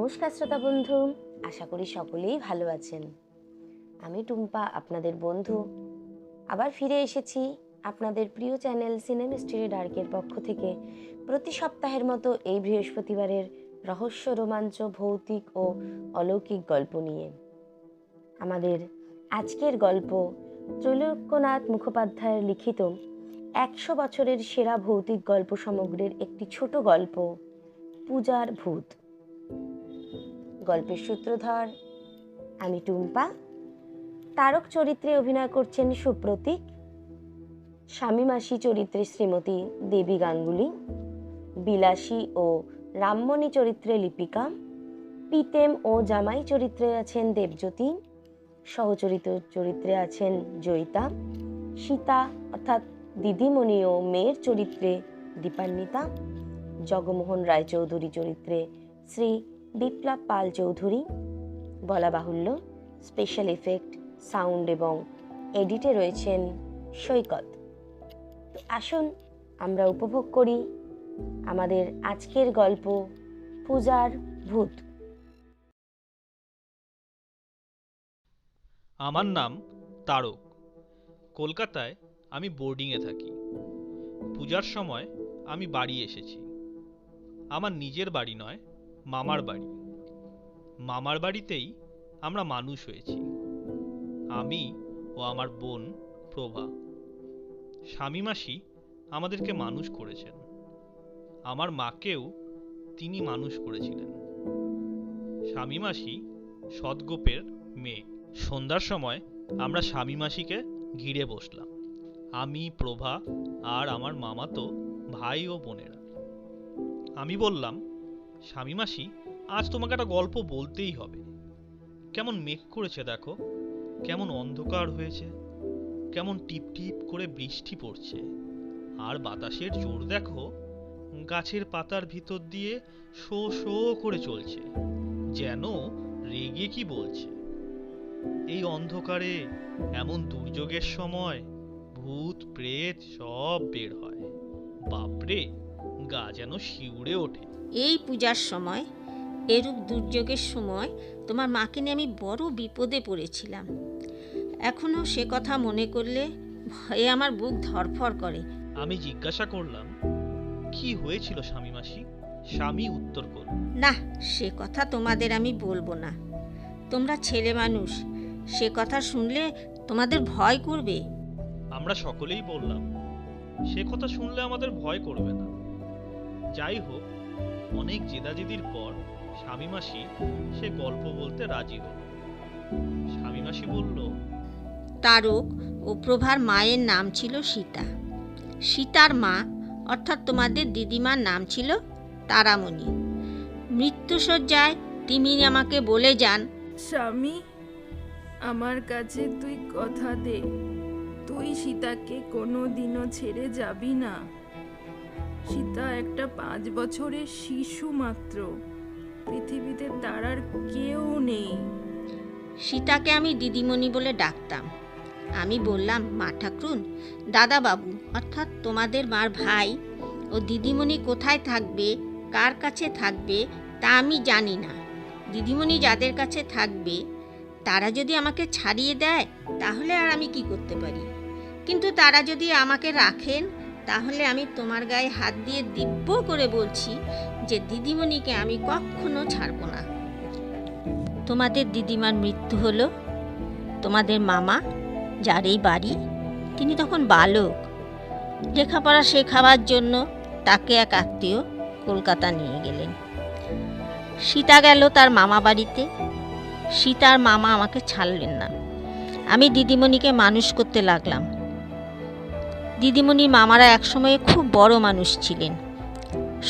নমস্কার শ্রোতা বন্ধু, আশা করি সকলেই ভালো আছেন। আমি টুম্পা, আপনাদের বন্ধু, আবার ফিরে এসেছি আপনাদের প্রিয় চ্যানেল সিনেমিস্ট্রি ডার্কের পক্ষ থেকে প্রতি সপ্তাহের মতো এই বৃহস্পতিবারের রহস্য, রোমাঞ্চ, ভৌতিক ও অলৌকিক গল্প নিয়ে। আমাদের আজকের গল্প ত্রৈলোক্যনাথ মুখোপাধ্যায়ের লিখিত 100 বছরের সেরা ভৌতিক গল্প সমগ্রের একটি ছোট গল্প, পূজার ভূত। গল্পের সূত্রধর আমি টুম্পা। তারক চরিত্রে অভিনয় করছেন সুপ্রতীক, স্বামীমাসি চরিত্রে শ্রীমতী দেবী গাঙ্গুলি, বিলাসী ও রামমণি চরিত্রে লিপিকা, পিতেম ও জামাই চরিত্রে আছেন দেবজ্যোতি, সহচরিত্র চরিত্রে আছেন জয়িতা, সীতা অর্থাৎ দিদিমণি ও মেয়ের চরিত্রে দীপান্বিতা, জগমোহন রায়চৌধুরী চরিত্রে শ্রী বিপ্লব পাল চৌধুরী। বলা বাহুল্য, স্পেশাল এফেক্ট, সাউন্ড এবং এডিটে রয়েছেন সৈকত। আসুন আমরা উপভোগ করি আমাদের আজকের গল্প, পূজার ভূত। আমার নাম তারক। কলকাতায় আমি বোর্ডিংয়ে থাকি। পূজার সময় আমি বাড়ি এসেছি। আমার নিজের বাড়ি নয়, মামার বাড়ি। মামার বাড়িতেই আমরা মানুষ হয়েছি, আমি ও আমার বোন প্রভা। স্বামীমাসি আমাদেরকে মানুষ করেছেন। আমার মাকেও তিনি মানুষ করেছিলেন। স্বামীমাসি সৎগোপের মেয়ে। সন্ধ্যার সময় আমরা স্বামীমাসিকে ঘিরে বসলাম, আমি, প্রভা আর আমার মামাতো ভাই ও বোনেরা। আমি বললাম, স্বামীমাসি, আজ তোমাকে একটা গল্প বলতেই হবে। কেমন মেঘ করেছে দেখো, কেমন অন্ধকার হয়েছে, কেমন টিপ টিপ করে বৃষ্টি পড়ছে, আর বাতাসের জোর দেখো, গাছের পাতার ভিতর দিয়ে শো শো করে চলছে, যেন রেগে কি বলছে। এই অন্ধকারে এমন দুর্যোগের সময় ভূত প্রেত সব বের হয়। বাপরে, গা যেন শিউরে ওঠে। এই পূজার সময়, এরূপ দুর্যোগের সময় তোমার মাকে নিয়ে আমি বড় বিপদে পড়েছিলাম। এখনো সে কথা মনে করলে ভয়ে আমার বুক ধড়ফড় করে। আমি জিজ্ঞাসা করলাম, কি হয়েছিল স্বামীমাসি? স্বামী উত্তর করল, না, সে কথা তোমাদের আমি বলবো না। তোমরা ছেলে মানুষ, সে কথা শুনলে তোমাদের ভয় করবে। আমরা সকলেই বললাম, সে কথা শুনলে আমাদের ভয় করবে না। যাই হোক, অনেক জেদাজেদির পর স্বামীমাসি সে গল্প বলতে রাজি হল। স্বামীমাসি বলল, তারক ও প্রভার মায়ের নাম ছিল সীতা। সীতার মা অর্থাৎ তোমাদের দিদিমার নাম ছিল তারামণি। মৃত্যুশয্যায় তিনি আমাকে বলে যান, স্বামী, আমার কাছে তুই কথা দে, তুই সীতাকে কোনো দিনও ছেড়ে যাবি না। সীতা একটা 5 বছরের শিশু মাত্র, পৃথিবীতে তার আর কেউ নেই। সীতাকে আমি দিদিমণি বলে ডাকতাম। আমি বললাম, মা ঠাকুরুন, দাদা বাবু অর্থাৎ তোমাদের মার ভাই ও দিদিমণি কোথায় থাকবে, কার কাছে থাকবে তা আমি জানি না। দিদিমণি যাদের কাছে থাকবে তারা যদি আমাকে ছাড়িয়ে দেয় তাহলে আর আমি কি করতে পারি, কিন্তু তারা যদি আমাকে রাখেন তাহলে আমি তোমার গায়ে হাত দিয়ে দিব্য করে বলছি যে দিদিমণিকে আমি কখনো ছাড়ব না। তোমাদের দিদিমার মৃত্যু হলো। তোমাদের মামা, যার এই বাড়ি, তিনি তখন বালক। লেখাপড়া শেখাবার জন্য তাকে এক আত্মীয় কলকাতা নিয়ে গেলেন। সীতা গেল তার মামা বাড়িতে। সীতার মামা আমাকে ছাড়লেন না। আমি দিদিমণিকে মানুষ করতে লাগলাম। দিদিমণির মামারা একসময়ে খুব বড় মানুষ ছিলেন।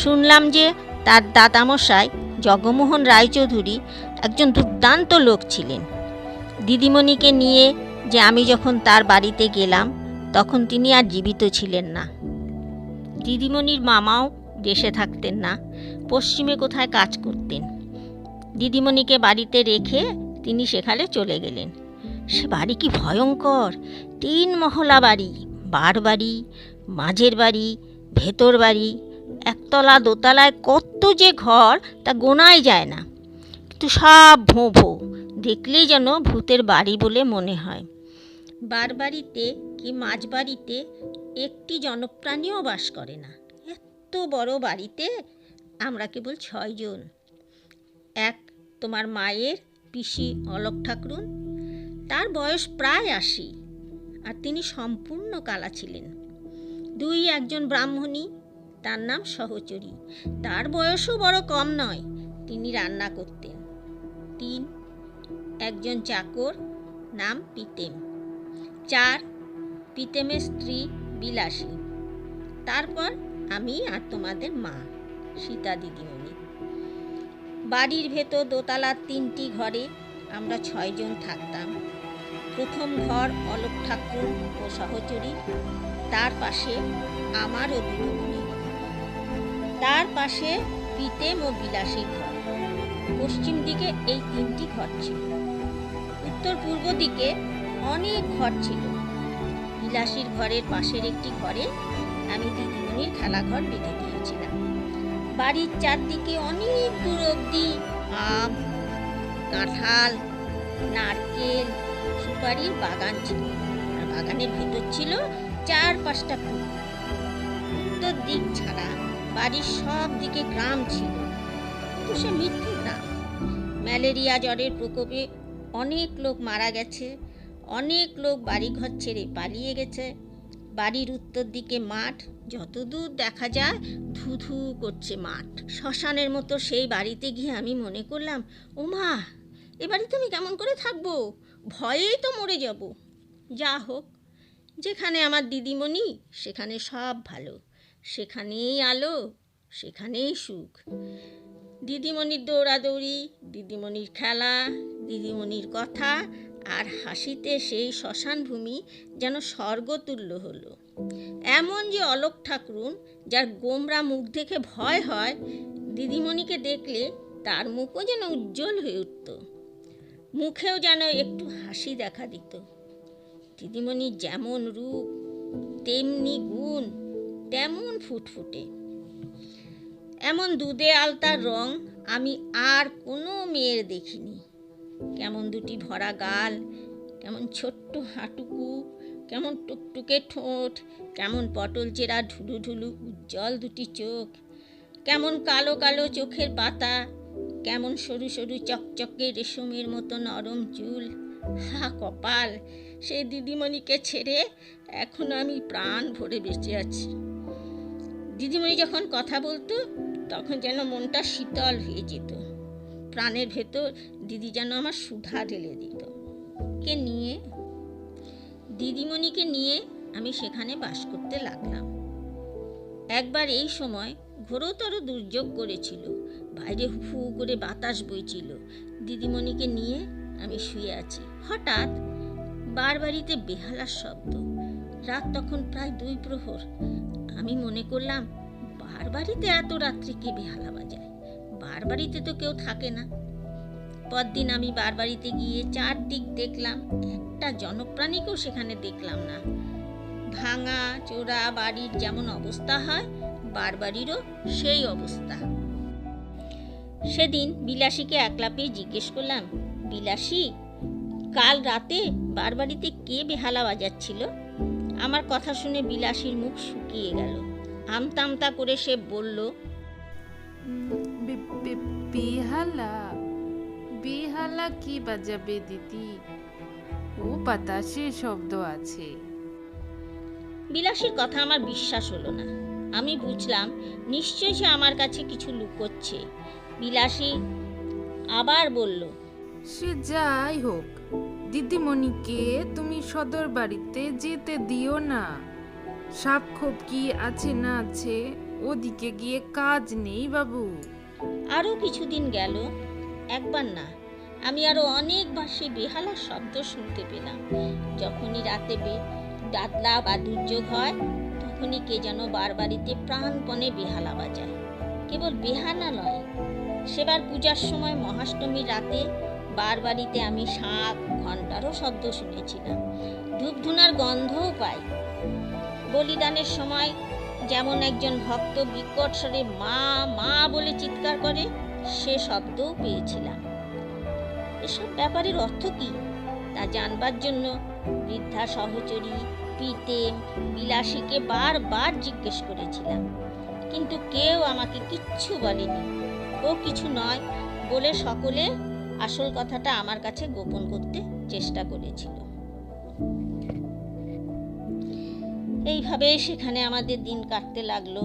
শুনলাম যে তার দাদামশাই জগমোহন রায়চৌধুরী একজন দুর্দান্ত লোক ছিলেন। দিদিমণিকে নিয়ে যে আমি যখন তার বাড়িতে গেলাম তখন তিনি আর জীবিত ছিলেন না। দিদিমণির মামাও দেশে থাকতেন না, পশ্চিমে কোথায় কাজ করতেন। দিদিমণিকে বাড়িতে রেখে তিনি সেখানে চলে গেলেন। সে বাড়ি কি ভয়ঙ্কর! 3 মহলা বাড়ি, বার বাড়ি, মাঝের বাড়ি, ভেতর বাড়ি, একতলা দোতলায় কত যে ঘর তা গোনাই যায় না। কিন্তু সব ভোঁ ভোঁ, দেখলেই যেন ভূতের বাড়ি বলে মনে হয়। বাড়িতে কি মাঝ বাড়িতে একটি জনপ্রাণীও বাস করে না। এত বড় বাড়িতে আমরা কেবল 6 জন। এক তোমার মায়ের পিসি অলক ঠাকরুন, তার বয়স প্রায় 80, আর তিনি সম্পূর্ণ কালা ছিলেন। 2 একজন ব্রাহ্মণী, তার নাম সহচরী, তার বয়সও বড় কম নয়, তিনি রান্না করতেন। 3 একজন চাকর, নাম পিতেম। 4 পিতেমের স্ত্রী বিলাসী। তারপর আমি আর তোমাদের মা সীতা দিদিমণি। বাড়ির ভেতর দোতলার 3টি ঘরে আমরা 6 জন থাকতাম। প্রথম ঘর অলক ঠাকুর ও সহচরী, তার পাশে আমার ও দিদিমণি, তার পাশে পিতেম ও বিলাসীর ঘর। পশ্চিম দিকে এই 3টি ঘর ছিল। উত্তর পূর্ব দিকে অনেক ঘর ছিল। বিলাসীর ঘরের পাশের একটি ঘরে আমি দিদিমণির খেলাঘর বেঁধে দিয়েছিলাম। বাড়ির চারদিকে অনেক দূর অবধি আম, কাঁঠাল, নারকেল, সুপারির বাগান ছিল, আর বাগানের ভেতর ছিল 4-5টা পুকুর। উত্তর দিক ছাড়া বাড়ির সব দিকে গ্রাম ছিল, তো সে মৃত্যু গ্রাম। ম্যালেরিয়া জ্বরের প্রকোপে অনেক লোক মারা গেছে, অনেক লোক বাড়িঘর ছেড়ে পালিয়ে গেছে। বাড়ির উত্তর দিকে মাঠ, যতদূর দেখা যায় ধু করছে মাঠ, শ্মশানের মতো। সেই বাড়িতে গিয়ে আমি মনে করলাম, ও মা, এ বাড়িতে আমি কেমন করে থাকবো, ভয়েই তো মরে যাব। যা হোক, যেখানে আমার দিদিমণি সেখানে সব ভালো, সেখানেই আলো, সেখানেই সুখ। দিদিমণির দৌড়াদৌড়ি, দিদিমণির খেলা, দিদিমণির কথা আর হাসিতে সেই শ্মশান ভূমি যেন স্বর্গতুল্য হলো। এমন যে অলক ঠাকুরুন, যার গোমরা মুখ দেখে ভয় হয়, দিদিমণিকে দেখলে তার মুখও যেন উজ্জ্বল হয়ে উঠত, মুখেও যেন একটু হাসি দেখা দিত। দিদিমণির যেমন রূপ, তেমনি গুণ, তেমন ফুটফুটে। এমন দুধে আলতার রং আমি আর কোনো মেয়ের দেখিনি। কেমন দুটি ভরা গাল, কেমন ছোট্ট হাঁটুকু, কেমন টুকটুকে ঠোঁট, কেমন পটল চেরা ঢুলু ঢুলু উজ্জ্বল দুটি চোখ, কেমন কালো কালো চোখের পাতা, কেমন সরু সরু চকচকে রেশমের মতো নরম চুল। হা কপাল, সেই দিদিমণিকে ছেড়ে এখন আমি প্রাণ ভরে বেঁচে আছি। দিদিমণি যখন কথা বলতো তখন যেন মনটা শীতল হয়ে যেত, প্রাণের ভেতর দিদি যেন আমার সুধা ঢেলে দিত। দিদিমণিকে নিয়ে আমি সেখানে বাস করতে লাগলাম। একবার এই সময় ঘোরতর দুর্যোগ করেছিল, বাইরে হু করে বাতাস বইছিল। দিদিমণিকে নিয়ে আমি শুয়ে আছি, হঠাৎ বাড়িতে বেহালার শব্দ। রাত তখন প্রায় 2 প্রহর। আমি মনে করলাম, বাড়িতে এত রাত্রে কে বেহালা বাজায়, বাড়িতে তো কেউ থাকে না। পরদিন আমি বাড়িতে গিয়ে চারদিক দেখলাম, একটা জনপ্রাণীকেও সেখানে দেখলাম না। ভাঙা চোরা বাড়ির যেমন অবস্থা হয়, বাড়িরও সেই অবস্থা। সেদিন বিলাসীকে একলা পেয়ে জিজ্ঞেস করলাম, বিলাসী, কাল রাতে বাড়িতে কে বেহালা বাজাচ্ছিল? আমার কথা শুনে বিলাসীর মুখ শুকিয়ে গেল। আমতা আমতা করে সে বলল, বেহালা? বেহালা কি বাজাবে দিদি? ও বাতাসে শব্দ আছে। বিলাসীর কথা আমার বিশ্বাস হলো না। আমি বুঝলাম নিশ্চয়ই সে আমার কাছে কিছু লুকোচ্ছে। বিলাসী আবার বলল, সে যাই হোক, দিদিমণিকে তুমি সদর বাড়িতে যেতে দিও না। সাপ খোপ কি আছে না আছে, ওদিকে গিয়ে কাজ নেই বাবু। আরও কিছুদিন গেল, একবার না, আমি আরো অনেকবার সেই বেহালার শব্দ শুনতে পেলাম। যখনই রাতে দাদলা বা দুর্যোগ হয়, তখনই কে যেন বাড়িতে প্রাণপণে বেহালা বাজায়। কেবল বেহালা নয়, সেবার পূজার সময় মহাষ্টমীর রাতে বাড়িতে আমি শাঁখ ঘণ্টারও শব্দ শুনেছিলাম, ধূপধুনার গন্ধও পাই। বলিদানের সময় যেমন একজন ভক্ত বিকট স্বরে মা মা বলে চিৎকার করে, সে শব্দও পেয়েছিলাম। এসব ব্যাপারের অর্থ কি তা জানবার জন্য বৃদ্ধা সহচরী, পিতেম, বিলাসীকে বারবার জিজ্ঞেস করেছিলাম, কিন্তু কেউ আমাকে কিচ্ছু বলেনি। ও কিছু নয় বলে সকলে আসল কথাটা আমার কাছে গোপন করতে চেষ্টা করেছিল। এইভাবে সেখানে আমাদের দিন কাটতে লাগলো।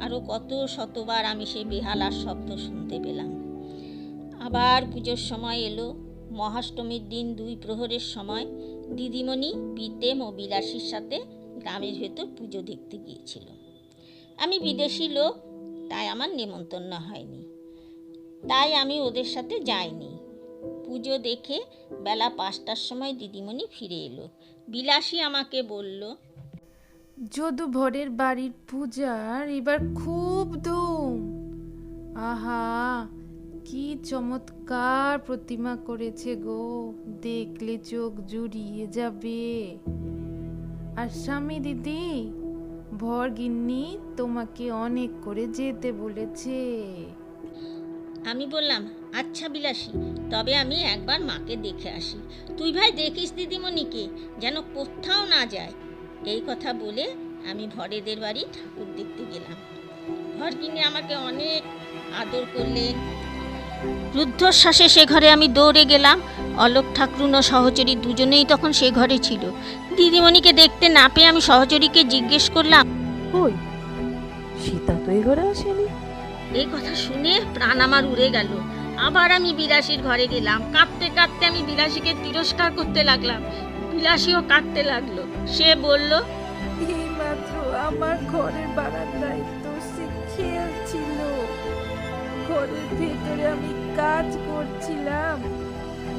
আরো কত শতবার আমি সেই বেহালার শব্দ শুনতে পেলাম। আবার পুজোর সময় এলো। মহাষ্টমীর দিন 2 প্রহরের সময় দিদিমণি পিতেম ও বিলাসীর সাথে গ্রামের ভেতর পুজো দেখতে গিয়েছিল। আমি বিদেশি লোক, তাই আমার নেমন্তন্ন হয়নি, তাই আমি ওদের সাথে যাইনি। পুজো দেখে বেলা 5টার সময় দিদিমণি ফিরে এলো। বিলাসী আমাকে বলল, যদু ভরের বাড়ির পূজার এবার খুব ধুম। আহা, কি চমৎকার প্রতিমা করেছে গো, দেখলে চোখ জুড়িয়ে যাবে। আর স্বামী দিদি, ভর গিন্নি তোমাকে অনেক করে যেতে বলেছে। আমি বললাম, আচ্ছা বিলাসী, তবে আমি একবার মাকে দেখে আসি। তুই ভাই দেখিস দিদিমণিকে, যেন কোথাও না যায়। এই কথা বলে আমি ভরেদের বাড়ি ঠাকুর দেখতে গেলাম। ভরগিনি আমাকে অনেক আদর করলেন। রুদ্ধশ্বাসে সে ঘরে আমি দৌড়ে গেলাম। অলোক ঠাকুরুন ও সহচরী দুজনেই তখন সে ঘরে ছিল। দিদিমণিকে দেখতে না পেয়ে আমি সহচরীকে জিজ্ঞেস করলাম, কই সীতা তো এই ঘরে আসেনি? এই কথা শুনে প্রাণ আমার উড়ে গেল। আবার আমি বিলাসীর ঘরে গেলাম। কাঁদতে কাঁদতে আমি বিলাসীকে তিরস্কার করতে লাগলাম। বিলাসীও কাঁদতে লাগলো। সে বলল, এইমাত্র আমার ঘরের বারান্দায় তো সে খেলছিল। ঘরের ভেতরে আমি কাজ করছিলাম,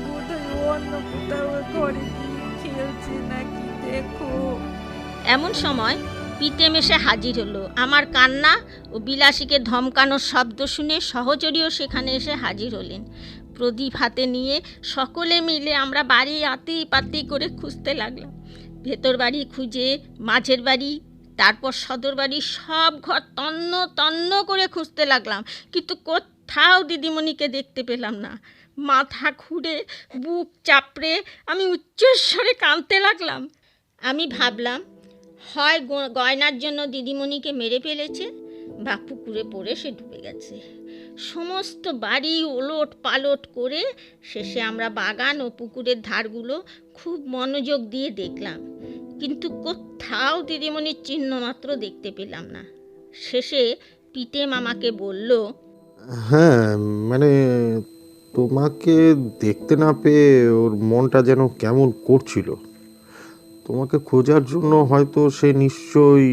বোধহয় অন্য কোথাও ঘরে গিয়ে খেলছে নাকি দেখো। এমন সময় পিতেম এসে হাজির হলো। আমার কান্না ও বিলাসীকে ধমকানোর শব্দ শুনে সহচরীও সেখানে এসে হাজির হলেন। প্রদীপ হাতে নিয়ে সকলে মিলে আমরা বাড়ি আতি পাতি করে খুঁজতে লাগলাম। ভেতর বাড়ি খুঁজে, মাঝের বাড়ি, তারপর সদর বাড়ি, সব ঘর তন্ন তন্ন করে খুঁজতে লাগলাম, কিন্তু কোথাও দিদিমণিকে দেখতে পেলাম না। মাথা খুঁড়ে বুক চাপড়ে আমি উচ্চস্বরে কাঁদতে লাগলাম। আমি ভাবলাম, হয় গয়নার জন্য দিদিমণিকে মেরে ফেলেছে, বা পুকুরে পড়ে সে ডুবে গেছে। সমস্ত বাড়ি ওলট পালট করে শেষে আমরা বাগান ও পুকুরের ধারগুলো খুব মনোযোগ দিয়ে দেখলাম, কিন্তু কোথাও দিদিমণির চিহ্ন মাত্র দেখতে পেলাম না। শেষে পিতেম আমাকে বলল, হ্যাঁ, মানে তোমাকে দেখতে না পেয়ে ওর মনটা যেন কেমন করছিল। তোমাকে খোঁজার জন্য হয়তো সে নিশ্চয়ই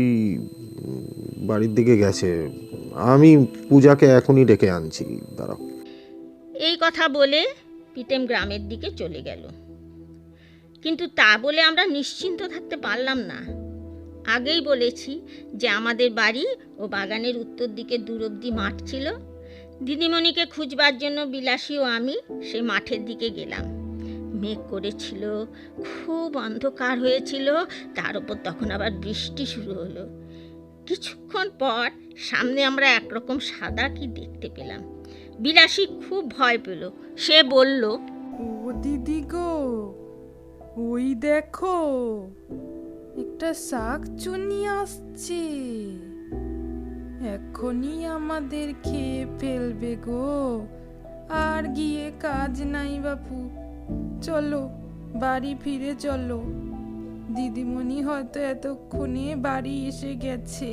বাড়ির দিকে গেছে। আমি পূজাকে এখনই ডেকে আনছি, দাঁড়াও। এই কথা বলে পিতেম গ্রামের দিকে চলে গেল। কিন্তু তা বলে আমরা নিশ্চিন্ত থাকতে পারলাম না। আগেই বলেছি যে আমাদের বাড়ি ও বাগানের উত্তর দিকে দূর অবধি মাঠ ছিল। দিদিমণিকে খুঁজবার জন্য বিলাসী ও আমি সেই মাঠের দিকে গেলাম। মেঘ করেছিল, খুব অন্ধকার হয়েছিল, তার উপর তখন আবার বৃষ্টি শুরু হলো। কিছুক্ষণ পর সামনে আমরা একরকম সাদা কি দেখতে পেলাম। বিলাসী খুব ভয় পেল। সে বলল, ও দিদি গো, ওই দেখো একটা শাকচুন্নি আসছে, এখনই আমাদের খেয়ে ফেলবে গো। আর গিয়ে কাজ নাই বাপু, চলো বাড়ি ফিরে চলো। দিদিমণি হয়তো এতক্ষণে বাড়ি এসে গেছে।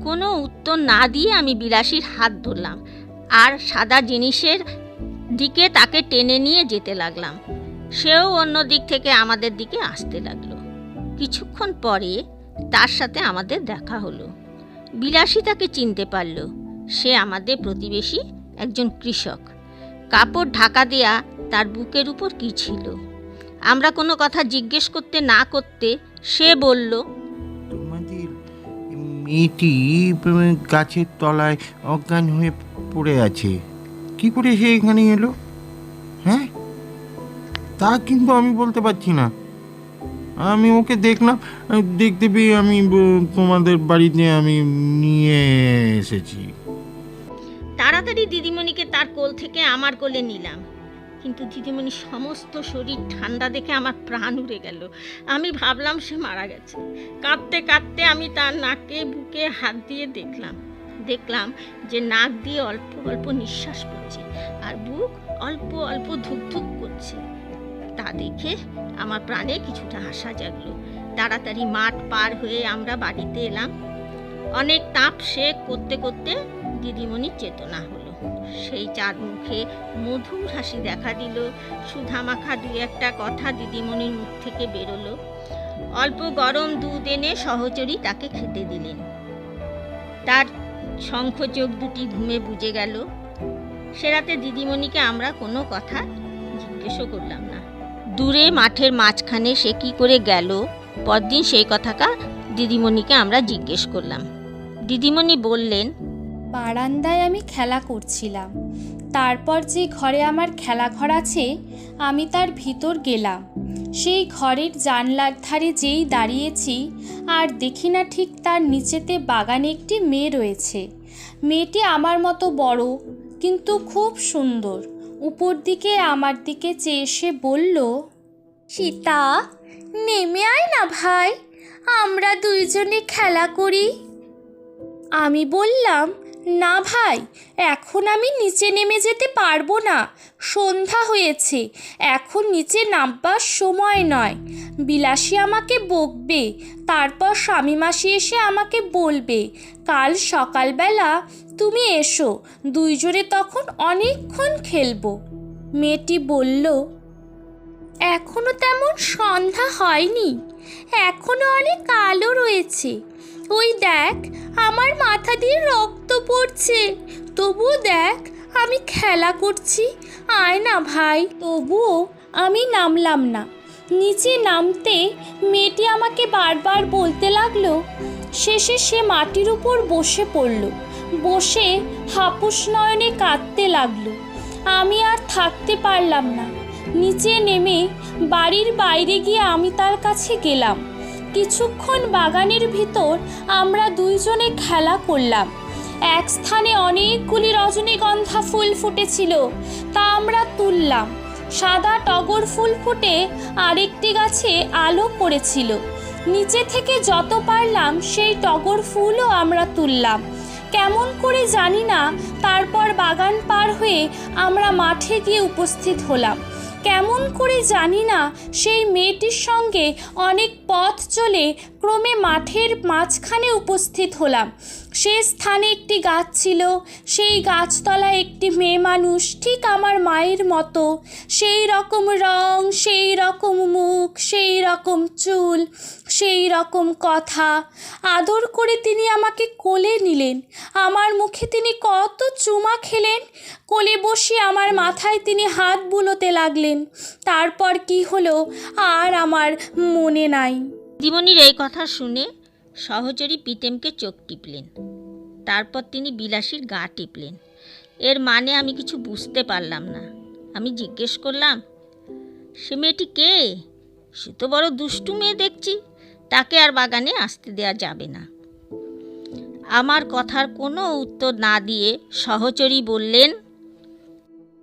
কোনো উত্তর না দিয়ে আমি বিলাসীর হাত ধরলাম আর সাদা জিনিসের দিকে তাকে টেনে নিয়ে যেতে লাগলাম। সেও অন্য দিক থেকে আমাদের দিকে আসতে লাগলো। কিছুক্ষণ পরে তার সাথে আমাদের দেখা হলো। বিলাসী তাকে চিনতে পারল। সে আমাদের প্রতিবেশী একজন কৃষক। কাপড় ঢাকা দেয়া তার বুকের উপর কি ছিল। আমরা কোনো কথা জিজ্ঞেস করতে না করতে সে বলল, তোমাদের মেয়েটি গাছের তলায় অজ্ঞান হয়ে পড়ে আছে, কি করে সে এখানে এলো? হ্যাঁ, তা কিন্তু আমি বলতে পারছি না। আমি ওকে দেখলাম, দেখতে পেয়ে আমি তোমাদের বাড়িতে আমি নিয়ে এসেছি। তাড়াতাড়ি দিদিমণিকে তার কোল থেকে আমার কোলে নিলাম। কিন্তু দিদিমণি সমস্ত শরীর ঠান্ডা দেখে আমার প্রাণ উড়ে গেল। আমি ভাবলাম সে মারা গেছে। কাঁদতে কাঁদতে আমি তার নাকে বুকে হাত দিয়ে দেখলাম যে নাক দিয়ে অল্প অল্প নিঃশ্বাস পড়ছে আর বুক অল্প অল্প ধুকধুক করছে। তা দেখে আমার প্রাণে কিছুটা আশা জাগলো। তাড়াতাড়ি মাঠ পার হয়ে আমরা বাড়িতে এলাম। অনেক তাপ সেক করতে করতে দিদিমণির চেতনা হলো। সেই চাঁদ মুখে মধুর হাসি দেখা দিল। সুধামাখা দুই একটা কথা দিদিমণির মুখ থেকে বেরোলো। অল্প গরম দুধ এনে সহচরী তাকে খেতে দিলেন। তার শঙ্খ চোখ দুটি ঘুমে বুজে গেল। সে রাতে দিদিমণিকে আমরা কোনো কথা জিজ্ঞেসও করলাম না। দূরে মাঠের মাঝখানে সে কি করে গেল, পরদিন সেই কথাটা দিদিমণিকে আমরা জিজ্ঞেস করলাম। দিদিমণি বললেন, বারান্দায় আমি খেলা করছিলাম। তারপর যে ঘরে আমার খেলাঘর আছে আমি তার ভিতর গেলাম। সেই ঘরের জানলার ধারে যেই দাঁড়িয়েছি আর দেখি না ঠিক তার নিচেতে বাগানে একটি মেয়ে রয়েছে। মেয়েটি আমার মতো বড় কিন্তু খুব সুন্দর। উপর দিকে আমার দিকে চেয়ে এসে বলল, সীতা, নেমে আয় না ভাই, আমরা দুইজনে খেলা করি। আমি বললাম, না ভাই, এখন আমি নিচে নেমে যেতে পারবো না, সন্ধ্যা হয়েছে, এখন নিচে নামবার সময় নয়। বিলাসী আমাকে বকবে, তারপর স্বামী মাসি এসে আমাকে বলবে। কাল সকালবেলা তুমি এসো, দুইজনে তখন অনেকক্ষণ খেলবো। মেয়েটি বলল, এখনো তেমন সন্ধ্যা হয়নি, এখনো অনেক আলো রয়েছে। ওই দেখ, আমার মাথা দিয়ে রক্ত পড়ছে, তবুও দেখ আমি খেলা করছি, আয় না ভাই। তবুও আমি নামলাম না। নিচে নামতে মেয়েটি আমাকে বারবার বলতে লাগলো। শেষে সে মাটির উপর বসে পড়ল, বসে হাপুস নয়নে কাঁদতে লাগলো। আমি আর থাকতে পারলাম না। নিচে নেমে বাড়ির বাইরে গিয়ে আমি তার কাছে গেলাম। কিছুক্ষণ বাগানের ভিতর আমরা দুইজনে খেলা করলাম। এক স্থানে অনেকগুলি রজনীগন্ধা ফুল ফুটেছিল, তা আমরা তুললাম। সাদা টগর ফুল ফুটে আরেকটি গাছে আলো পড়েছিল। নিচে থেকে যত পারলাম সেই টগর ফুলও আমরা তুললাম। কেমন করে জানি না, তারপর বাগান পার হয়ে আমরা মাঠে গিয়ে উপস্থিত হলাম। কেমন করে জানি না, সেই মেয়েটির সঙ্গে অনেক পথ চলে ক্রমে মাঠের মাঝখানে উপস্থিত হলাম। সে স্থানে একটি গাছ ছিল, সেই গাছতলায় একটি মেয়ে মানুষ, ঠিক আমার মায়ের মতো, সেই রকম রং, সেই রকম মুখ, সেই রকম চুল, সেই রকম কথা। আদর করে তিনি আমাকে কোলে নিলেন, আমার মুখে তিনি কত চুমা খেলেন। কোলে বসে আমার মাথায় তিনি হাত বুলোতে লাগলেন। তারপর কি হলো আর আমার মনে নাই। দিদিমণির এই কথা শুনে সহচরী পিতেমকে চোখ টিপলেন। তারপর তিনি বিলাসীর গা টিপলেন। এর মানে আমি কিছু বুঝতে পারলাম না। আমি জিজ্ঞেস করলাম, সে মেয়েটি কে? সে তো বড় দুষ্টু মেয়ে দেখছি, তাকে আর বাগানে আসতে দেওয়া যাবে না। আমার কথার কোনো উত্তর না দিয়ে সহচরী বললেন,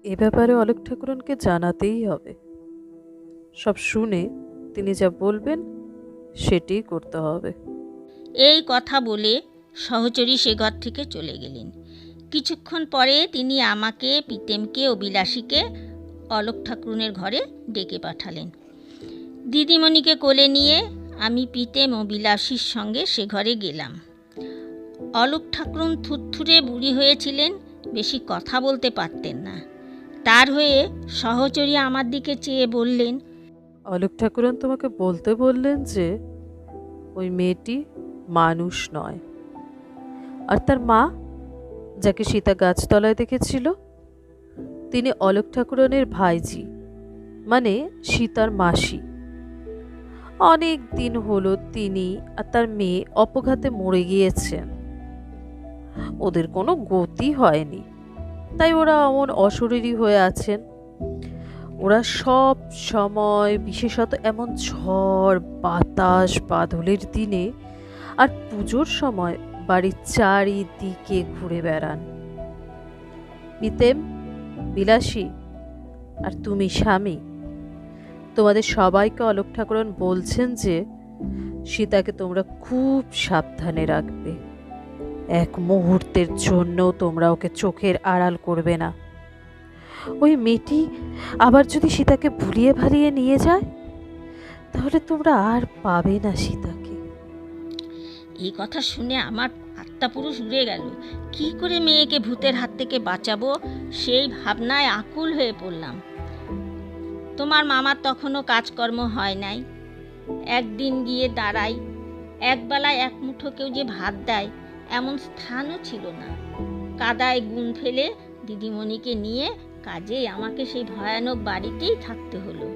এ ব্যাপারে অলোক ঠাকুরনকে জানাতেই হবে। সব শুনে তিনি যা বলবেন সেটাই করতে হবে। এই কথা বলে সহচরী সে ঘর থেকে চলে গেলেন। কিছুক্ষণ পরে তিনি আমাকে, পিতেমকে ও বিলাসীকে অলোক ঠাকুরনের ঘরে ডেকে পাঠালেন। দিদিমণিকে কোলে নিয়ে আমি পিতেম ও বিলাসীর সঙ্গে সে ঘরে গেলাম। অলোক ঠাকুরন থুরথুরে বুড়ি হয়েছিলেন, বেশি কথা বলতে পারতেন না। তার হয়ে সহচরী আমার দিকে চেয়ে বললেন, অলোক ঠাকুরন তোমাকে বলতে বললেন যে ওই মেয়েটি মানুষ নয়, আর তার মা, যাকে সীতা গাছতলায় দেখেছিল, তিনি অলোক ঠাকুরনের ভাইজি, মানে সীতার মাসি। অনেক দিন হলো তিনি আর তার মেয়ে অপঘাতে মরে গিয়েছেন। ওদের কোনো গতি হয়নি, তাই ওরা এমন অশরীরী হয়ে আছেন। ওরা সব সময়, বিশেষত এমন ঝড় বাতাস বাদলের দিনে আর পুজোর সময় বাড়ির চারিদিকে ঘুরে বেড়ান। পিতেম, বিলাসী, আর তুমি স্বামী। তোমাদের সবাইকে অলোক ঠাকুরন বলছেন যে সীতাকে তোমরা খুব সাবধানে রাখবে, এক মুহূর্তের জন্য তোমরা ওকে চোখের আড়াল করবে না। ওই মেয়েটি আবার যদি সীতাকে ভুলিয়ে ভালিয়ে নিয়ে যায়, তাহলে তোমরা আর পাবে না সীতাকে। এই কথা শুনে আমার আত্মা পুরুষ উড়ে গেল। কি করে মেয়েকে ভূতের হাত থেকে বাঁচাবো সেই ভাবনায় আকুল হয়ে পড়লাম। তোমার মামার তখনও কাজকর্ম হয় নাই। একদিন গিয়ে দাঁড়াই, একবেলায় এক মুঠো কেউ যে ভাত দেয় এমন স্থানও ছিল না। কাদায় গুণ ফেলে দিদিমণিকে নিয়ে কাজেই আমাকে সেই ভয়ানক বাড়িতেই থাকতে হলো।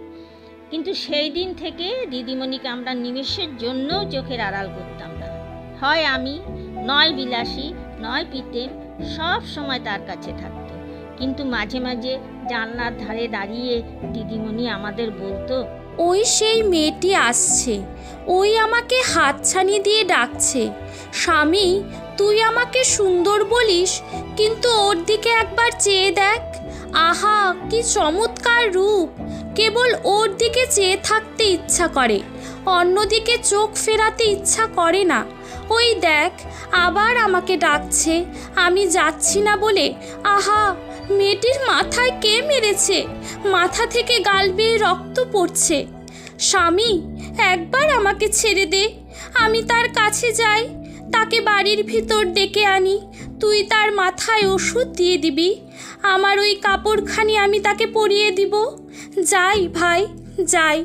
কিন্তু সেই দিন থেকে দিদিমণিকে আমরা নিমেষের জন্যও চোখের আড়াল করতাম না। হয় আমি, নয় বিলাসী, নয় পিতেম, সব সময় তার কাছে থাকতো। কিন্তু মাঝে মাঝে জানলার ধারে দাঁড়িয়ে দিদিমণি আমাদের বলতো, ওই সেই মেয়েটি আসছে, ওই আমাকে হাতছানি দিয়ে ডাকছে। স্বামী, তুই আমাকে সুন্দর বলিস, কিন্তু ওর দিকে একবার চেয়ে দেখ। আহা, কি চমৎকার রূপ! কেবল ওর দিকে চেয়ে থাকতে ইচ্ছা করে, অন্যদিকে চোখ ফেরাতে ইচ্ছা করে না। ওই দেখ, আবার আমাকে ডাকছে, আমি যাচ্ছি না বলে। আহা, মেয়েটির মাথায় কে মেরেছে? মাথা থেকে গাল বেয়ে রক্ত পড়ছে। স্বামী, একবার আমাকে ছেড়ে দে, আমি তার কাছে যাই, তাকে বাড়ির ভিতর ডেকে আনি। তুই তার মাথায় ওষুধ দিয়ে দিবি, আমার ওই কাপড়খানি আমি তাকে পরিয়ে দিব। যাই ভাই, যাই।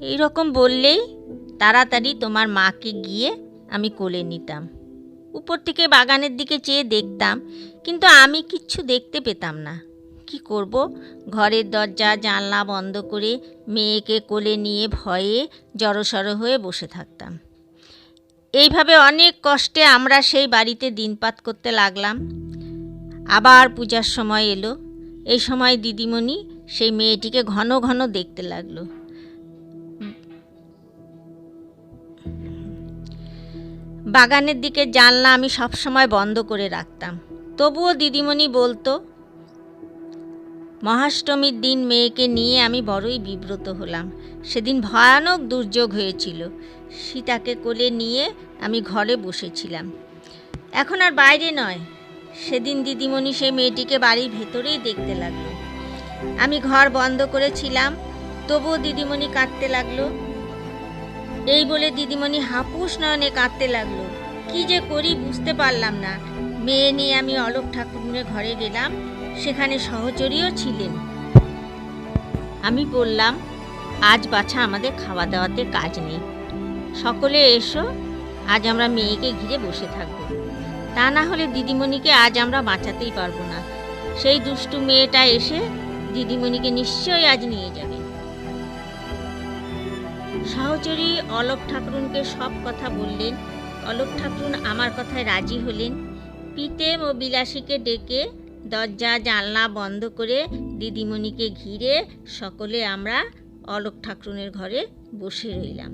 এইরকম বললেই তাড়াতাড়ি তোমার মাকে গিয়ে আমি কোলে নিতাম। উপর থেকে বাগানের দিকে চেয়ে দেখতাম, কিন্তু আমি কিচ্ছু দেখতে পেতাম না। কি করব? ঘরের দরজা জানলা বন্ধ করে মেয়েকে কোলে নিয়ে ভয়ে জড়সড় হয়ে বসে থাকতাম। এইভাবে অনেক কষ্টে আমরা সেই বাড়িতে দিনপাত করতে লাগলাম। আবার পূজার সময় এলো। এই সময় দিদিমণি সেই মেয়েটিকে ঘন ঘন দেখতে লাগলো। বাগানের দিকে জানলা আমি সবসময় বন্ধ করে রাখতাম। তবুও দিদিমণি বলতো। মহাষ্টমীর দিন মেয়েকে নিয়ে আমি বড়ই বিব্রত হলাম। সেদিন ভয়ানক দুর্যোগ হয়েছিল। সীতাকে কোলে নিয়ে আমি ঘরে বসেছিলাম, এখন আর বাইরে নয়। সেদিন দিদিমণি সেই মেয়েটিকে বাড়ির ভেতরেই দেখতে লাগলো। আমি ঘর বন্ধ করেছিলাম, তবুও দিদিমণি কাঁদতে লাগলো। এই বলে দিদিমণি হাপুস নয়নে কাঁদতে লাগলো। কি যে করি বুঝতে পারলাম না। মেয়ে নিয়ে আমি অলোক ঠাকুরের ঘরে গেলাম, সেখানে সহচরীও ছিলেন। আমি বললাম, আজ বাছা আমাদের খাওয়া দাওয়াতে কাজ নেই, সকলে এসো, আজ আমরা মেয়েকে ঘিরে বসে থাকবো। তা না হলে দিদিমণিকে আজ আমরা বাঁচাতেই পারবো না। সেই দুষ্টু মেয়েটা এসে দিদিমণিকে নিশ্চয়ই আজ নিয়ে যাবে। সহচরী অলোক ঠাকুরনকে সব কথা বললেন। অলোক ঠাকুরন আমার কথায় রাজি হলেন। পিতেম ও বিলাসীকে ডেকে দরজা জানলা বন্ধ করে দিদিমণিকে ঘিরে সকলে আমরা অলোক ঠাকুরনের ঘরে বসে রইলাম।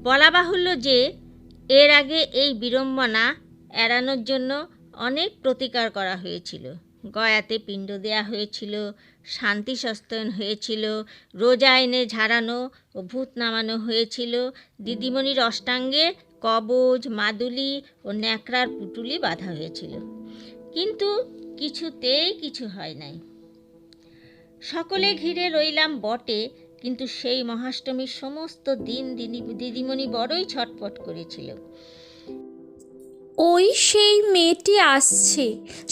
বলা বাহুল্য যে এর আগে এই বিড়ম্বনা এড়ানোর জন্য অনেক প্রতিকার করা হয়েছিল। গয়াতে পিণ্ড দেয়া হয়েছিল, শান্তি সস্তয়ন হয়েছিল, রোজা এনে ঝাড়ানো ও ভূত নামানো হয়েছিল। দিদিমণির অষ্টাঙ্গে কবচ, মাদুলি ও ন্যাকড়ার পুটুলি বাঁধা হয়েছিল, কিন্তু কিছুতেই কিছু হয় নাই। সকলে ঘিরে রইলাম বটে, কিন্তু সেই মহাষ্টমীর সমস্ত দিন দিদিমণি বড়ই ছটফট করেছিল। ওই সেই মেয়েটি আসছে,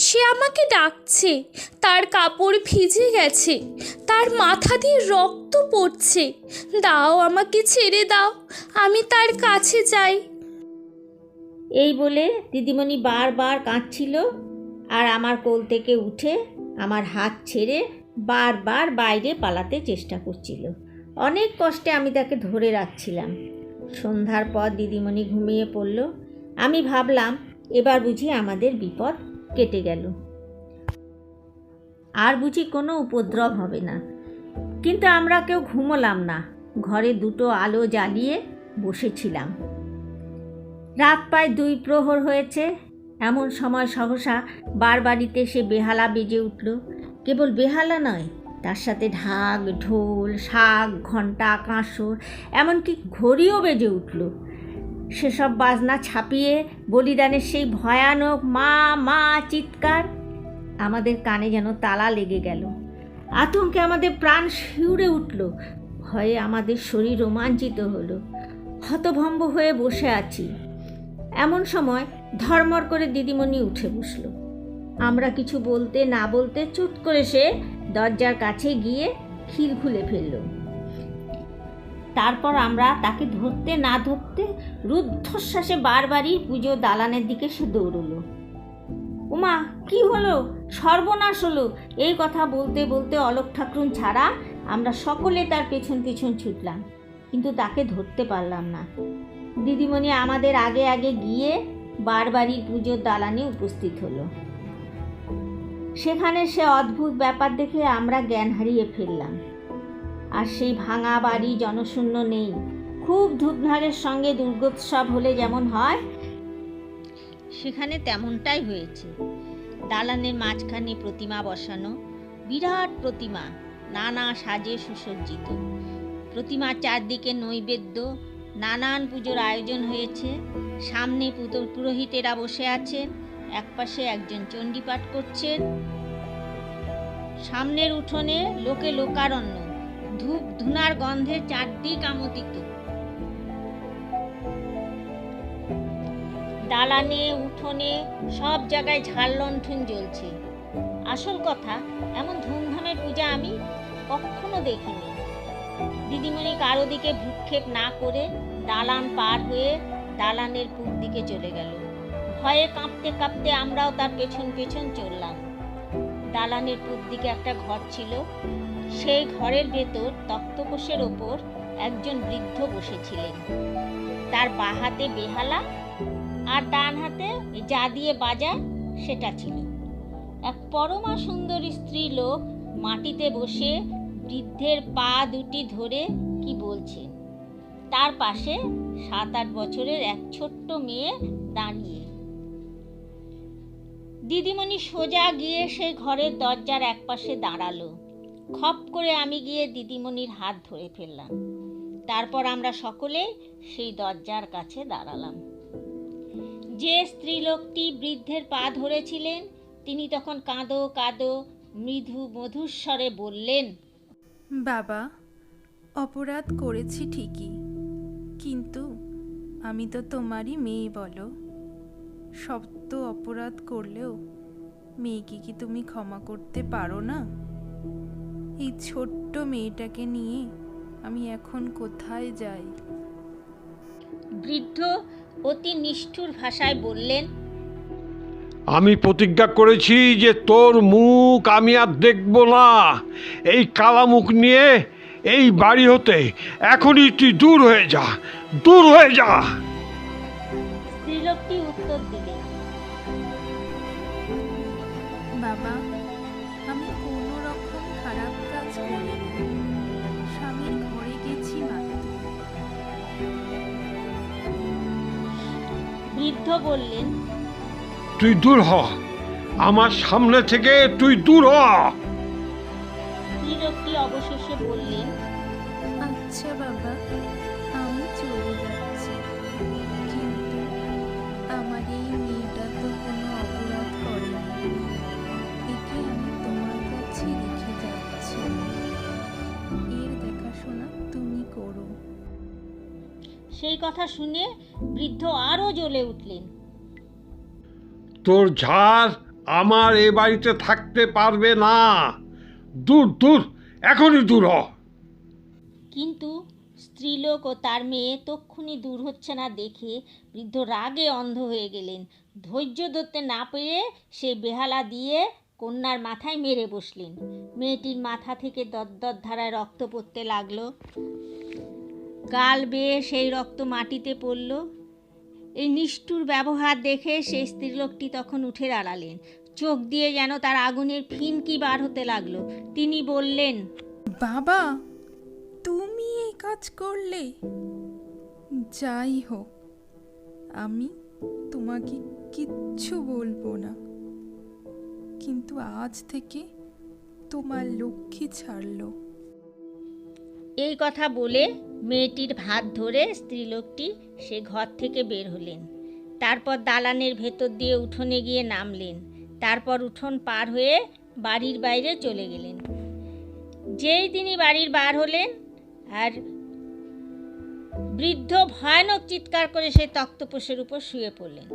সে আমাকে ডাকছে, তার কাপড় ভিজে গেছে, তার মাথা দিয়ে রক্ত পড়ছে। দাও, আমাকে ছেড়ে দাও, আমি তার কাছে যাই। এই বলে দিদিমণি বারবার কাঁদছিল, আর আমার কোল থেকে উঠে আমার হাত ছেড়ে বারবার বাইরে পালাতে চেষ্টা করছিল। অনেক কষ্টে আমি তাকে ধরে রাখছিলাম। সন্ধ্যার পর দিদিমণি ঘুমিয়ে পড়ল। আমি ভাবলাম, এবার বুঝি আমাদের বিপদ কেটে গেল, আর বুঝি কোনো উপদ্রব হবে না। কিন্তু আমরা কেউ ঘুমোলাম না, ঘরে দুটো আলো জ্বালিয়ে বসেছিলাম। রাত প্রায় 2 প্রহর হয়েছে। এমন সময় সহসা বাড়িতে সে বেহালা বেজে উঠল। কেবল বেহালা নয়, তার সাথে ঢাক, ঢোল, শাঁখ, ঘণ্টা, কাঁসর, এমনকি ঘড়িও বেজে উঠল। সেসব বাজনা ছাপিয়ে বলিদানের সেই ভয়ানক মা মা চিৎকার আমাদের কানে যেন তালা লেগে গেল। আতঙ্কে আমাদের প্রাণ শিউরে উঠল, ভয়ে আমাদের শরীর রোমাঞ্চিত হলো। হতভম্ব হয়ে বসে আছি। এমন সময় ধর্মর করে দিদিমণি উঠে বসল। আমরা কিছু বলতে না বলতে চুপ করে সে দরজার কাছে গিয়ে খিল খুলে ফেলল। তারপর আমরা তাকে ধরতে না ধরতে রুদ্ধশ্বাসে বারবারই পুজো দালানের দিকে সে দৌড়লো। উমা, কি হলো? সর্বনাশ হলো! এই কথা বলতে বলতে অলোক ঠাকুরুন ছাড়া আমরা সকলে তার পেছন পেছন ছুটলাম, কিন্তু তাকে ধরতে পারলাম না। দিদিমণি আমাদের আগে আগে গিয়ে বারবারই পুজোর দালানে উপস্থিত হলো। সেখানে সে অদ্ভুত ব্যাপার দেখে আমরা জ্ঞান হারিয়ে ফেললাম। আর সেই ভাঙা বাড়ি জনশূন্য নেই। খুব ধূপধারের সঙ্গে দুর্গোৎসব হলে যেমন হয়, সেখানে তেমনটাই হয়েছে। দালানের মাঝখানে প্রতিমা বসানো, বিরাট প্রতিমা, নানা সাজে সুসজ্জিত। প্রতিমার চারদিকে নৈবেদ্য, নানান পুজোর আয়োজন হয়েছে। সামনে পুরোহিতেরা বসে আছেন, একপাশে একজন চণ্ডীপাঠ করছেন। সামনের উঠোনে লোকে লোকারণ্য, ধূপ ধুনার গন্ধে চারদিক আমোদিত। দালানে, উঠোনে সব জায়গায় ঝাড় লণ্ঠন জ্বলছে। আসল কথা, এমন ধুমধামের পূজা আমি কখনো দেখিনি। দিদিমণি কারো দিকে ভ্রুক্ষেপ না করে দালান পার হয়ে দালানের পূব দিকে চলে গেল। ভয়ে কাঁপতে কাঁপতে আমরাও তার পেছন পেছন চললাম। দালানের পূব দিকে একটা ঘর ছিল। সেই ঘরের ভেতর তক্তপোষের ওপর একজন বৃদ্ধ বসেছিলেন। তার বাঁ হাতে বেহালা আর ডান হাতে যা দিয়ে বাজায় সেটা ছিল। এক পরমা সুন্দরী স্ত্রী লোক মাটিতে বসে বৃদ্ধের পা দুটি ধরে কি বলছেন। তার পাশে 7-8 বছরের এক ছোট্ট মেয়ে দাঁড়িয়ে। দিদিমণি সোজা গিয়ে সেই ঘরের দরজার একপাশে দাঁড়ালো। খপ করে আমি গিয়ে দিদিমণির হাত ধরে ফেললাম। তারপর আমরা সকলে সেই দরজার কাছে দাঁড়ালাম। যে স্ত্রীলোকটি বৃদ্ধের পা ধরেছিলেন তিনি তখন কাঁদো কাঁদো মৃদু মধুর স্বরে বললেন, বাবা, অপরাধ করেছি ঠিকই, কিন্তু আমি তো তোমারই মেয়ে। বলো, শত অপরাধ করলেও মেয়েকে কি তুমি ক্ষমা করতে পারো না? এই ছোট্ট মেয়েটাকে নিয়ে আমি এখন কোথায় যাই? বৃদ্ধ অতি নিষ্ঠুর ভাষায় বললেন, আমি প্রতিজ্ঞা করেছি যে তোর মুখ আমি আর দেখব না। এই কালা মুখ নিয়ে এই বাড়ি হতে এখনই তুই দূর হয়ে যা, দূর হয়ে যা। স্ত্রীলোকটি উত্তর দিলেন, বাবা, আমি কোনো রকম খারাপ কাজ করিনি, স্বামীর ঘরে গেছি মাত্র। বৃদ্ধ বললেন, তুই দূর হ, আমার সামনে থেকে তুই দূর হ। স্ত্রীলোকটি অবশেষে বললেন, আচ্ছা বাবা, আমি চলে যাচ্ছি, কিন্তু আমার এই মেয়েটা তো কোনো অপরাধ করেনি। একে আমি তোমার কাছে রেখে যাচ্ছি, এর দেখাশোনা তুমি করো। সেই কথা শুনে বৃদ্ধ আরো জ্বলে উঠলেন। তোর ঝাড় আমার এ বাড়িতে থাকতে পারবে না, দূর দূর, এখনই দূর হ। কিন্তু স্ত্রীলোক ও তার মেয়ে তক্ষুনি দূর হচ্ছে না দেখে বৃদ্ধ রাগে অন্ধ হয়ে গেলেন। ধৈর্য ধরতে না পেরে সে বেহালা দিয়ে কন্যার মাথায় মেরে বসলেন। মেয়েটির মাথা থেকে দরদর ধারায় রক্ত পড়তে লাগলো। গাল বেয়ে সেই রক্ত মাটিতে পড়ল। এই নিষ্ঠুর ব্যবহার দেখে সেই স্ত্রীলোকটি তখন উঠে দাঁড়ালেন। চোখ দিয়ে যেন তার আগুনের ফিনকি বার হতে লাগলো। তিনি বললেন, বাবা, তুমি এই কাজ করলে? যাই হোক, আমি তোমাকে কিচ্ছু বলবো না, কিন্তু আজ থেকে তোমার লক্ষ্মী ছাড়লো। এই কথা বলে মেয়েটির হাত ধরে স্ত্রীলোকটি সে ঘর থেকে বের হলেন। তারপর দালানের ভেতর দিয়ে উঠোনে গিয়ে নামলেন। তারপর উঠোন পার হয়ে বাড়ির বাইরে চলে গেলেন। যেই তিনি বাড়ির বার হলেন, আর বৃদ্ধ ভয়ানক চিৎকার করে সেই তক্তপোষের উপর শুয়ে পড়লেন।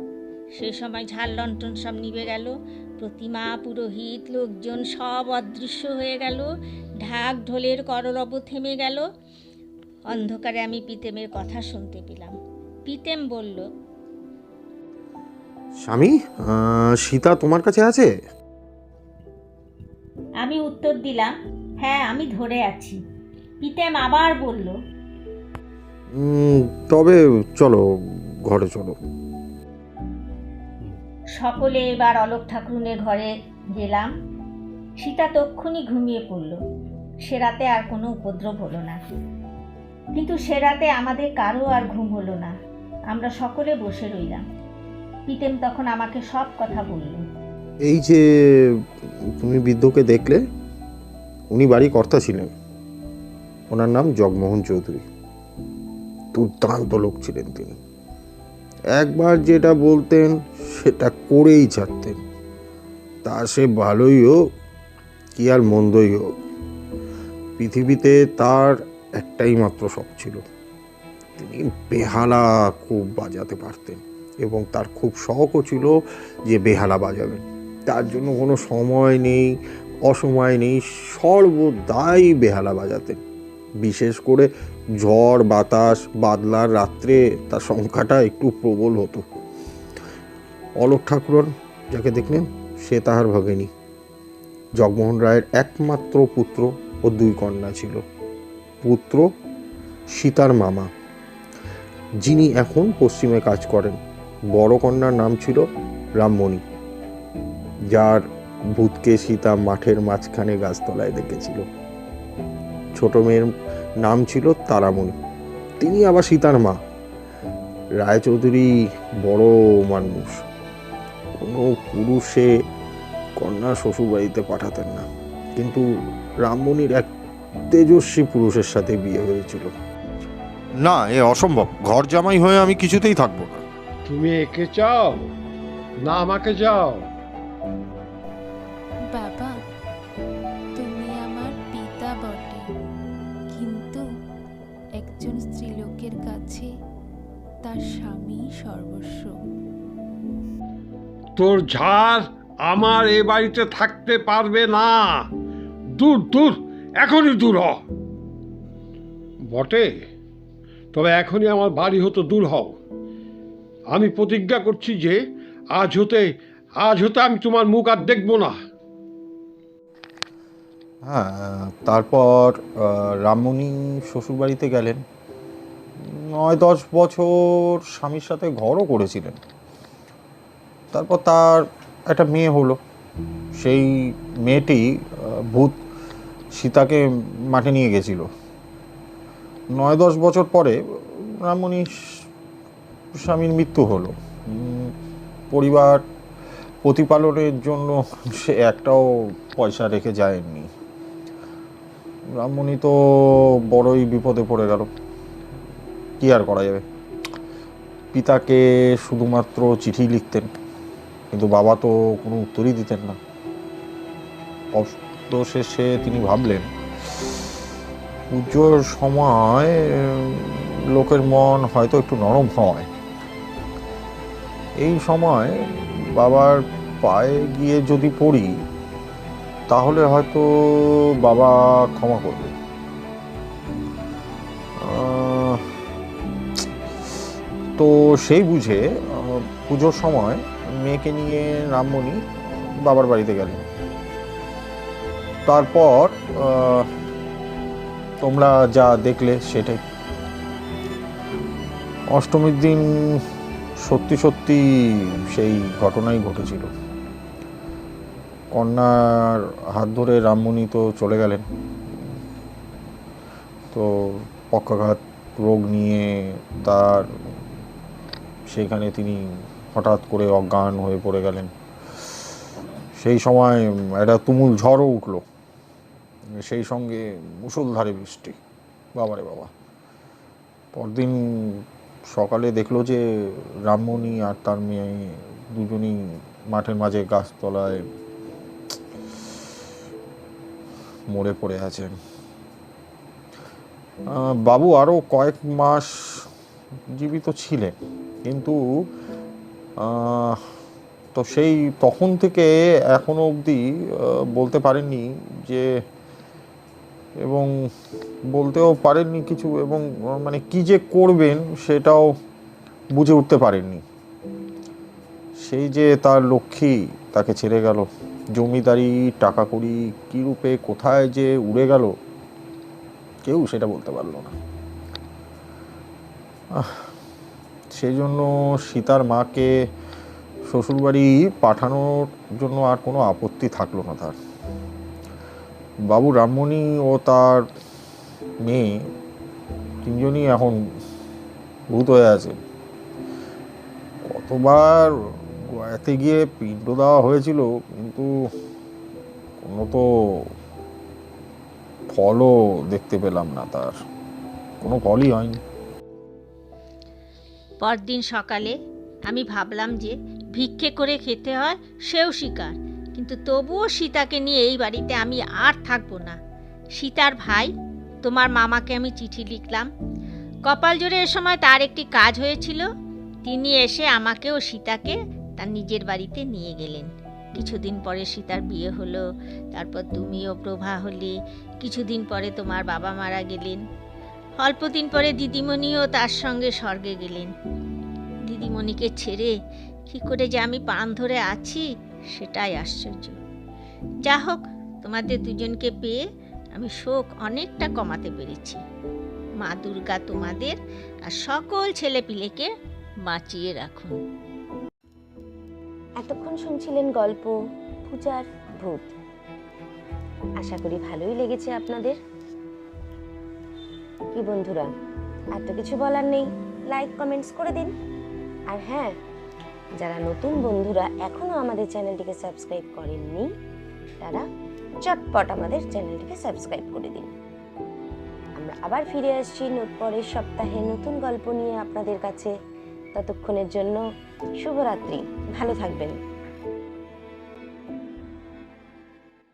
সেই সময় ঝাল লণ্ঠন সব নিভে গেল, প্রতিমা, পুরোহিত, লোকজন সব অদৃশ্য হয়ে গেল, ঢাক ঢোলের কররব থেমে গেল। অন্ধকারে আমি পিতেমের কথা শুনতে পেলাম। পিতেম বলল, স্বামী, সীতা তোমার কাছে আছে? আমি উত্তর দিলাম, হ্যাঁ, আমি ধরে আছি। পিতেম আবার বলল, তবে চলো, ঘরে চলো। সকলে এবার অলোক ঠাকুরুনের ঘরে গেলাম। সীতা তক্ষুনি ঘুমিয়ে পড়ল। সে রাতে আর কোনো উপদ্রব হলো না। কিন্তু সে রাতে আমাদের কারো আর ঘুম হলো না। আমরা সকলে বসে রইলাম। পিতেম তখন আমাকে সব কথা বলল। এই যে তুমি বৃদ্ধকে দেখলে, উনি বাড়ি কর্তা ছিলেন। ওনার নাম জগমোহন চৌধুরী। দুর্দান্ত লোক ছিলেন তিনি। একবার যেটা বলতেন সেটা করেই ছাড়তেন, তা সে ভালোই হোক কি আর মন্দই হোক। পৃথিবীতে তার একটাই মাত্র শখ ছিল, তিনি বেহালা খুব বাজাতে পারতেন, এবং তার খুব শখও ছিল যে বেহালা বাজাবেন। তার জন্য কোনো সময় নেই, অসময় নেই, সর্বদাই বেহালা বাজাতেন। বিশেষ করে ঝড় বাতাস বাদলার রাত্রে তার সংখ্যাটা একটু প্রবল হতো। অলোক ঠাকুরন যাকে দেখলেন, সে তাহার ভগিনী। জগমোহন রায়ের একমাত্র পুত্র ও 2 কন্যা ছিল। পুত্র সীতার মামা, যিনি এখন পশ্চিমে কাজ করেন। বড় কন্যার নাম ছিল রামমণি, যার ভূতকে সীতা মাঠের মাঝখানে গাছতলায় দেখেছিল। ছোট মেয়ের নাম ছিল তারামণি, তিনি আবার সীতার মা। রায়চৌধুরী বড় মানুষ, কোনো পুরুষে কন্যা শ্বশুরবাড়িতে পাঠাতেন না, কিন্তু রামমণির এক তেজস্বী পুরুষের সাথে বিয়ে হয়েছিল। না, এ অসম্ভব। ঘর জামাই হয়ে আমি কিছুতেই থাকবো না। তুমি একে চাও না আমাকে চাও? বাবা, তুমি আমার পিতা বটে, কিন্তু একজন স্ত্রীলোকের কাছে তার স্বামী সর্বস্ব। তোর ঝাড় আমার এ বাড়িতে থাকতে পারবে না। দূর দূর, এখনই দূর হ। বটে, তবে এখনই আমার বাড়ি হতে দূর হও। আমি প্রতিজ্ঞা করছি যে আজ হতে আমি তোমার মুখ আর দেখবো না। হ্যাঁ, তারপর রামমণি শ্বশুরবাড়িতে গেলেন। 9-10 বছর স্বামীর সাথে ঘরও করেছিলেন। তারপর তার একটা মেয়ে হলো। সেই মেয়েটি ভূত সীতাকে মাঠে নিয়ে গেছিল। 9-10 বছর পরে রামমণি স্বামীর মৃত্যু হলো। পরিবার প্রতিপালনের জন্য সে একটাও পয়সা রেখে যায়নি। রামমণি তো বড়ই বিপদে পড়ে গেল। কি আর করা যাবে? পিতাকে শুধুমাত্র চিঠি লিখতেন, কিন্তু বাবা তো কোনো উত্তরই দিতেন না। অবশেষে তিনি ভাবলেন, পুজোর সময় লোকের মন হয়তো একটু নরম হয়, এই সময় বাবার পায়ে গিয়ে যদি পড়ি তাহলে হয়তো বাবা ক্ষমা করবে। তো সেই বুঝে পুজোর সময় মেয়েকে নিয়ে রামমণি বাবার বাড়িতে গেলেন। তারপর তোমরা যা দেখলে সেটাই। অষ্টমীর দিন সত্যি সত্যি সেই ঘটনাই ঘটেছিল। কন্যার হাত ধরে রামমণি তো চলে গেলেন। তো পক্ষাঘাত রোগ নিয়ে তার সেইখানে তিনি হঠাৎ করে অজ্ঞান হয়ে পড়ে গেলেন। সেই সময় একটা তুমুল ঝড়ও উঠল, সেই সঙ্গে মুষলধারে বৃষ্টি। বাবারে বাবা! পরদিন সকালে দেখলো যে রামমণি আর তার মেয়ে দুজনই মাঠের মাঝে গাছতলায় মরে পড়ে আছেন। বাবু আরও কয়েক মাস জীবিত ছিলেন, কিন্তু তো সেই তখন থেকে এখনো অবধি বলতে পারেননি যে, এবং বলতেও পারেননি কিছু, এবং মানে কি যে করবেন সেটাও বুঝে উঠতে পারেননি। সেই যে তার লক্ষ্মী তাকে ছেড়ে গেল, জমিদারি টাকা কড়ি কী রূপে কোথায় যে উড়ে গেল কেউ সেটা বলতে পারল না। সেই জন্য সীতার মাকে শ্বশুরবাড়ি পাঠানোর জন্য আর কোনো আপত্তি থাকলো না তার। বাবু রামমণি ও তার মেয়ে তিনজনই এখন ভূত হয়ে আছে। কতবার গয়াতে গিয়ে পিণ্ড দেওয়া হয়েছিল, কিন্তু কোনো তো ফলও দেখতে পেলাম না, তার কোনো ফলই হয়নি। পরদিন সকালে আমি ভাবলাম যে ভিক্ষে করে খেতে হয় সেও স্বীকার, কিন্তু তবুও সীতাকে নিয়ে এই বাড়িতে আমি আর থাকবো না। সীতার ভাই তোমার মামাকে আমি চিঠি লিখলাম। কপাল জোরে এ সময় তার একটি কাজ হয়েছিল, তিনি এসে আমাকে ও সীতাকে তার নিজের বাড়িতে নিয়ে গেলেন। কিছুদিন পরে সীতার বিয়ে হলো, তারপর তুমিও প্রভা হলে, কিছুদিন পরে তোমার বাবা মারা গেলেন, অল্প দিন পরে দিদিমণিও তার সঙ্গে স্বর্গে গেলেন। দিদিমণিকে ছেড়ে কী করে যে আমি প্রাণ ধরে আছি সেটাই আশ্চর্য। যা হোক, তোমাদের দুজনকে পেয়ে আমি শোক অনেকটা কমাতে পেরেছি। মা দুর্গা তোমাদের আর সকল ছেলেপিলেকে বাঁচিয়ে রাখুন। এতক্ষণ শুনছিলেন গল্প পূজার ভূত। আশা করি ভালোই লেগেছে আপনাদের। কি বন্ধুরা, আর তো কিছু বলার নেই, লাইক কমেন্টস করে দিন। আর হ্যাঁ, যারা নতুন বন্ধুরা এখনো আমাদের চ্যানেলটিকে সাবস্ক্রাইব করেননি, তারা চটপট আমাদের চ্যানেলটিকে সাবস্ক্রাইব করে দিন। আমরা আবার ফিরে আসছি পরের সপ্তাহে নতুন গল্প নিয়ে আপনাদের কাছে। ততক্ষণের জন্য শুভরাত্রি, ভালো থাকবেন।